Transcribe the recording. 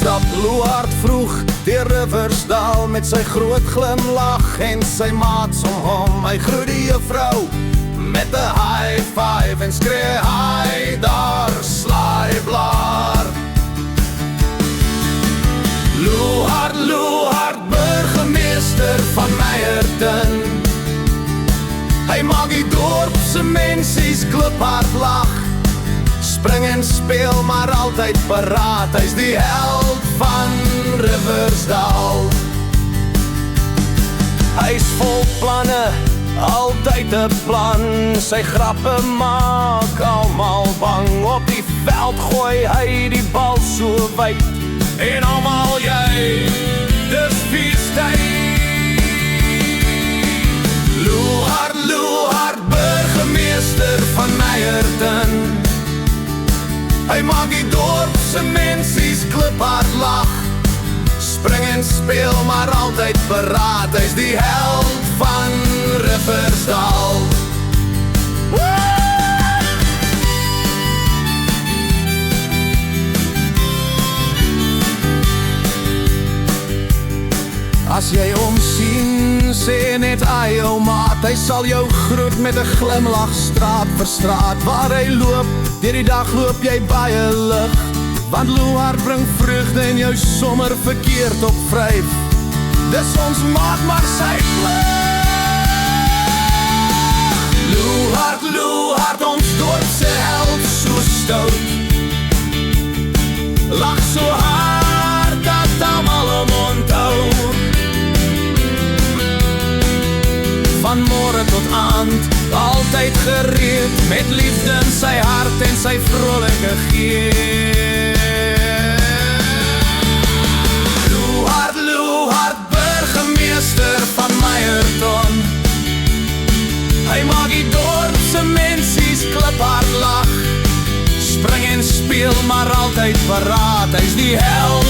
stap Louhard vroeg deur Riversdal met sy groot glimlach en sy maats om hom. Hy groet die juffrou met 'n high five en skree hi daar slaaiblaar. Louhard, Louhard, burgemeester van Meyerton. Hy maak die dorp se mensies kliphard lag. Spring en speel maar altyd paraat. Hy's die held van Riversdal. Hy's vol planne, altyd 'n plan. Sy grappe maak almal bang. Op die veld gooi hy die bal so wyd en almal jy, dis feestyd. Louhard, Louhard, burgemeester van Meyerton. Hy maak die dorp se mensies kliphard lag. Spring en speel maar altyd paraat. Hy's die held van Riversdal. As jy hom sien, sê net ai ou maat. Hy sal jou groet met 'n glimlach straat vir straat. Waar hy loop, deur die dag loop jy baie lig. Want Louhard bring vreugde en jou sommer verkeerd op vryf. Dis ons maat maar sy plig. Louhard, Louhard, ons dorp se held so stout. Lach so hard dat almal hom onthou. Van môre tot aand, altyd gereed, met liefde in sy hart en sy vrolike gees. Louhard, Louhard, burgemeester van Meyerton. Hy maak die dorp se mensies kliphard lag. Spring en speel maar altyd paraat. Hy's die held